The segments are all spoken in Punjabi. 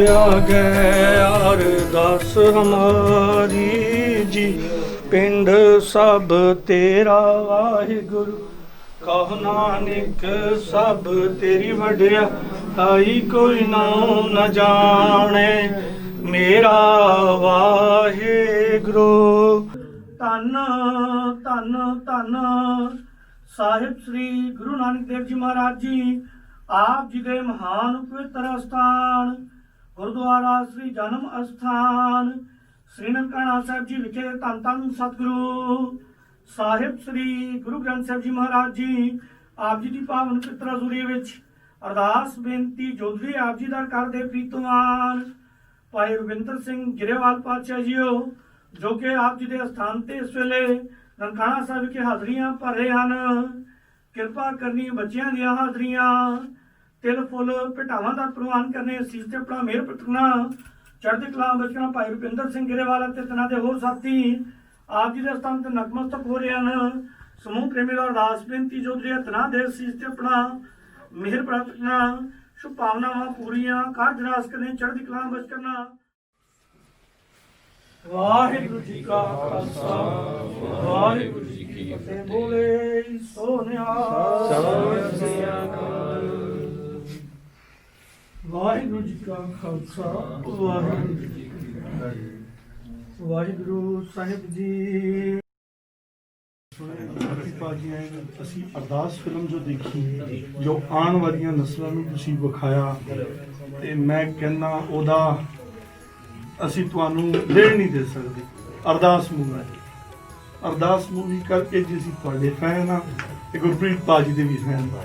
आगे अरदास हमारी जी, पिंड सब तेरा वाहिगुरु, कहो नानक सब तेरी वड्याई, कोई नाम न जाने मेरा वाहिगुरु। धन धन धन ਸਾਹਿਬ ਸ੍ਰੀ ਗੁਰੂ ਨਾਨਕ ਦੇਵ ਜੀ ਮਹਾਰਾਜ ਜੀ ਆਪ ਜੀ ਦੇ ਮਹਾਨ ਪਵਿੱਤਰ ਅਸਥਾਨ ਗੁਰਦੁਆਰਾ ਸ੍ਰੀ ਜਨਮ ਅਸਥਾਨ ਸ੍ਰੀ ਨਨਕਾਣਾ ਸਾਹਿਬ ਜੀ ਵਿਖੇ ਧੰਨ ਧੰਨ ਸਤਿਗੁਰੂ ਸਾਹਿਬ ਸ੍ਰੀ ਗੁਰੂ ਗ੍ਰੰਥ ਸਾਹਿਬ ਜੀ ਮਹਾਰਾਜ ਜੀ ਆਪ ਜੀ ਦੀ ਪਾਵਨ ਪਵਿੱਤਰ ਹਜ਼ੂਰੀ ਵਿੱਚ ਅਰਦਾਸ ਬੇਨਤੀ ਜੋਦਰੀ ਆਪ ਜੀ ਦਾ ਕਰਦੇ ਪ੍ਰੀਤਮਾਨ ਭਾਈ ਰਵਿੰਦਰ ਸਿੰਘ ਗਿਰੇਵਾਲ ਪਾਤਸ਼ਾਹ ਜੀਓ, ਜੋ ਕਿ ਆਪ ਜੀ ਦੇ ਅਸਥਾਨ ਤੇ ਇਸ ਵੇਲੇ ਨਨਕਾਣਾ ਸਾਹਿਬ ਵਿਖੇ ਹਾਜ਼ਰੀਆਂ ਭਰ ਰਹੇ ਹਨ। ਕਿਰਪਾ ਕਰਨੀ ਬੱਚਿਆਂ ਦੀਆਂ ਹਾਜ਼ਰੀਆਂ, ਤਿਲ ਫੁੱਲ ਭਟਾਵਾਂ ਦਾ ਪ੍ਰਵਾਨ ਕਰਨੇ, ਸੀਸ ਤੇ ਆਪਣਾ ਮਿਹਰ ਪ੍ਰਗਟਣਾ, ਚੜ੍ਹਦੀ ਕਲਾ ਬਚਣਾ ਭਾਈ ਰੁਪਿੰਦਰ ਸਿੰਘ ਗਿਰੇਵਾਲ ਅਤੇ ਤਨਾਂ ਦੇ ਹੋਰ ਸਾਥੀ ਆਪ ਜੀ ਦੇ ਸਥਾਨ ਤੇ ਨਤਮਸਤਕ ਹੋ ਰਹੇ ਹਨ। ਸਮੂਹ ਪ੍ਰੇਮੀ ਦਾ ਅਰਦਾਸ ਬੇਨਤੀ ਜੋਦਰੀ ਤਨਾਂ ਦੇ ਸੀਸ ਤੇ ਆਪਣਾ ਮਿਹਰ ਪ੍ਰਗਟਣਾ, ਸ਼ੁਭ ਭਾਵਨਾਵਾਂ ਪੂਰੀਆਂ ਕਾਰਜ ਰਾਸ ਕਰਨੇ, ਚੜ੍ਹਦੀ ਕਲਾ ਬਚ ਕਰਨਾ। ਵਾਹਿਗੁਰੂ ਜੀ ਕਾ ਖਾਲਸਾ ਵਾਹਿਗੁਰੂ ਜੀ ਕੀ ਫਤਿਹ। ਬੋਲੇ ਸੋ ਨਿਹਾਲ ਸਤਿ ਸ੍ਰੀ ਅਕਾਲ। ਵਾਹਿਗੁਰੂ ਜੀ ਕਾ ਖਾਲਸਾ ਵਾਹਿਗੁਰੂ ਜੀ ਕੀ ਫਤਿਹ। ਵਾਹਿਗੁਰੂ ਸਾਹਿਬ ਜੀ ਭਾਜੀ ਅਸੀਂ ਅਰਦਾਸ ਫਿਲਮ ਜੋ ਦੇਖੀ, ਜੋ ਆਉਣ ਵਾਲੀਆਂ ਨਸਲਾਂ ਨੂੰ ਤੁਸੀਂ ਵਿਖਾਇਆ, ਤੇ ਮੈਂ ਕਹਿੰਦਾ ਉਹਦਾ ਅਸੀਂ ਤੁਹਾਨੂੰ ਦੇਣ ਨਹੀਂ ਦੇ ਸਕਦੇ। ਅਰਦਾਸ ਮੂਵੀ ਕਰਕੇ ਜੀ ਅਸੀਂ ਤੁਹਾਡੇ ਫੈਨ ਆ ਤੇ ਗੁਰਪ੍ਰੀਤ ਭਾਜੀ ਦੇ ਵੀ ਫੈਨ ਆ।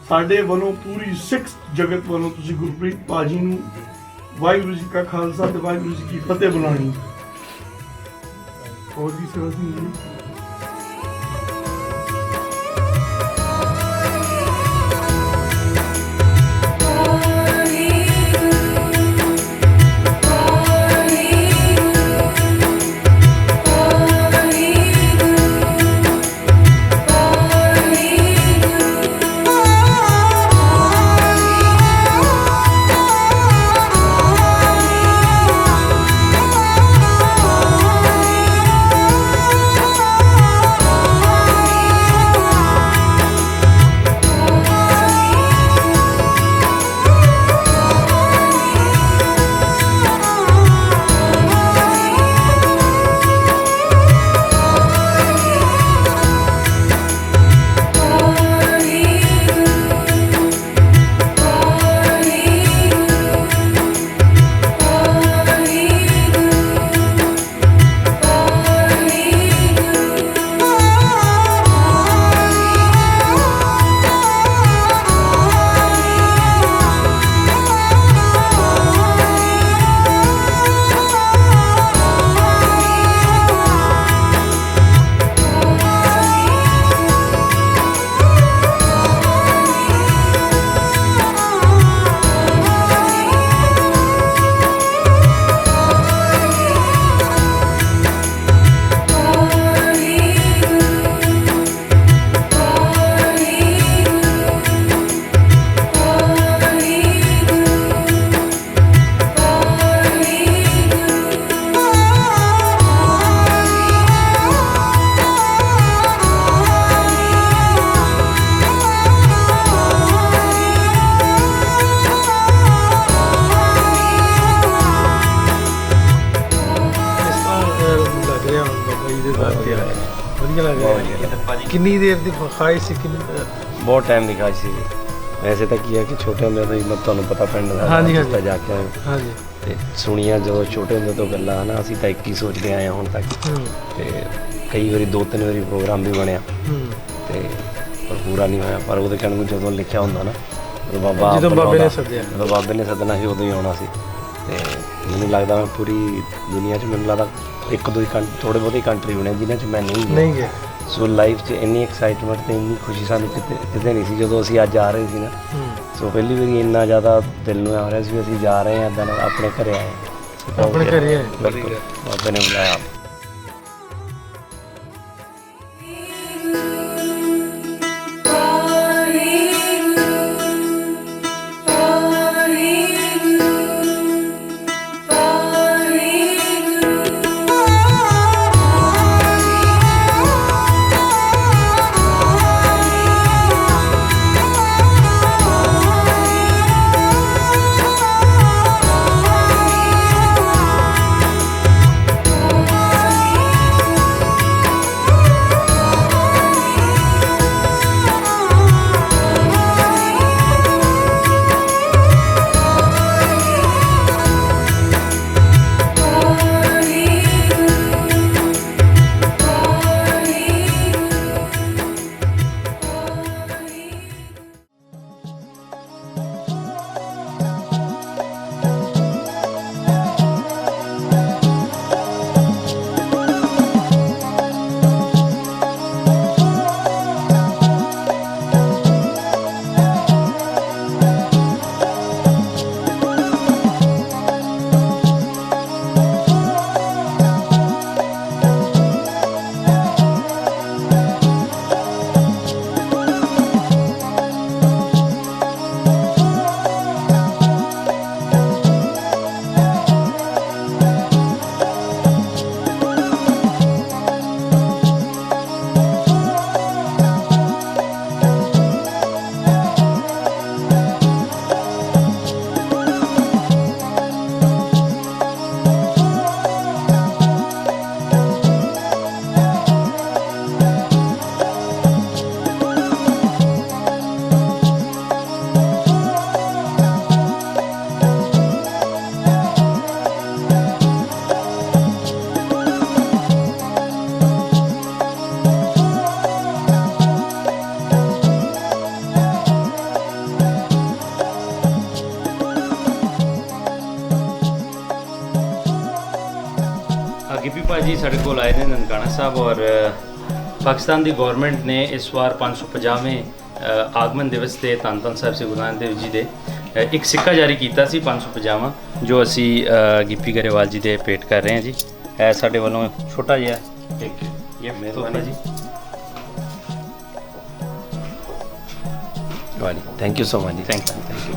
ਸਾਡੇ ਵੱਲੋਂ ਪੂਰੀ ਸਿੱਖ ਜਗਤ ਵੱਲੋਂ ਤੁਸੀਂ ਗੁਰਪ੍ਰੀਤ ਭਾਜੀ ਨੂੰ ਵਾਹਿਗੁਰੂ ਜੀ ਕਾ ਖਾਲਸਾ ਤੇ ਵਾਹਿਗੁਰੂ ਜੀ ਕੀ ਫਤਿਹ ਬੁਲਾਣੀ। ਹੋਰ ਜੀ ਸੇਵਾ ਸਿੰਘ ਜੀ। ਕਿੰਨੀ ਦੇਰ ਦੀ ਖਾਹਿਸ਼ ਸੀ? ਬਹੁਤ ਟਾਈਮ ਦੀ ਖਾਹਿਸ਼ ਸੀ। ਵੈਸੇ ਤਾਂ ਕੀ ਹੈ ਕਿ ਛੋਟੇ ਹੁੰਦੇ ਤੋਂ ਹੀ ਤੁਹਾਨੂੰ ਪਤਾ ਪਿੰਡ ਦਾ ਹਾਂਜੀ ਜਾ ਕੇ ਆਏ। ਹਾਂਜੀ। ਤੇ ਸੁਣੀਆਂ ਜਦੋਂ ਛੋਟੇ ਹੁੰਦੇ ਤੋਂ ਗੱਲਾਂ ਨਾ, ਅਸੀਂ ਤਾਂ ਇੱਕ ਹੀ ਸੋਚਦੇ ਆਏ ਹੁਣ ਤੱਕ। ਤੇ ਕਈ ਵਾਰੀ 2-3 ਵਾਰੀ ਪ੍ਰੋਗਰਾਮ ਵੀ ਬਣਿਆ ਤੇ ਪਰ ਪੂਰਾ ਨਹੀਂ ਹੋਇਆ। ਪਰ ਉਹਦੇ ਕਹਿਣ ਨੂੰ ਜਦੋਂ ਲਿਖਿਆ ਹੁੰਦਾ ਨਾ, ਜਦੋਂ ਬਾਬੇ ਨੇ ਸੱਦਣਾ ਸੀ ਉਦੋਂ ਹੀ ਆਉਣਾ ਸੀ। ਤੇ ਮੈਨੂੰ ਲੱਗਦਾ ਮੈਂ ਪੂਰੀ ਦੁਨੀਆ 'ਚ ਮੈਨੂੰ ਲੱਗਦਾ 1-2 ਥੋੜ੍ਹੇ ਬਹੁਤੇ ਕੰਟਰੀ ਹੋਣੇ ਜਿਨ੍ਹਾਂ 'ਚ ਮੈਂ ਨਹੀਂ ਗਿਆ। ਸੋ ਲਾਈਫ 'ਚ ਇੰਨੀ ਐਕਸਾਈਟਮੈਂਟ ਤੇ ਇੰਨੀ ਖੁਸ਼ੀ ਸਾਨੂੰ ਕਿਤੇ ਨਹੀਂ ਸੀ ਜਦੋਂ ਅਸੀਂ ਅੱਜ ਆ ਰਹੇ ਸੀ ਨਾ। ਸੋ ਪਹਿਲੀ ਵਾਰੀ ਇੰਨਾ ਜ਼ਿਆਦਾ ਦਿਲ ਨੂੰ ਆ ਰਿਹਾ ਸੀ ਵੀ ਅਸੀਂ ਜਾ ਰਹੇ ਹਾਂ, ਇੱਦਾਂ ਆਪਣੇ ਘਰੇ ਆਏ। ਬਿਲਕੁਲ ਬਾਬੇ ਨੇ ਬੁਲਾਇਆ। ਜੀ ਸਾਡੇ ਕੋਲ ਆਏ ਨੇ ਨਨਕਾਣਾ ਸਾਹਿਬ ਔਰ ਪਾਕਿਸਤਾਨ ਦੀ ਗਵਰਨਮੈਂਟ ਨੇ ਇਸ ਵਾਰ 550ਵੇਂ ਆਗਮਨ ਦਿਵਸ ਤੇ ਧੰਨ ਧੰਨ ਸਾਹਿਬ ਸ੍ਰੀ ਗੁਰੂ ਨਾਨਕ ਦੇਵ ਜੀ ਦੇ ਇੱਕ ਸਿੱਕਾ ਜਾਰੀ ਕੀਤਾ ਸੀ 550ਵਾਂ, ਜੋ ਅਸੀਂ ਗਿੱਪੀ ਗਰੇਵਾਲ ਜੀ ਦੇ ਭੇਟ ਕਰ ਰਹੇ ਹਾਂ ਜੀ। ਇਹ ਸਾਡੇ ਵੱਲੋਂ ਛੋਟਾ ਜਿਹਾ ਇੱਕ ਇਹ ਮਿਹਰਬਾਨੀ ਜੀ। ਵਾਲੀ ਥੈਂਕ ਯੂ ਸੋ ਮਚ ਜੀ। Thank you.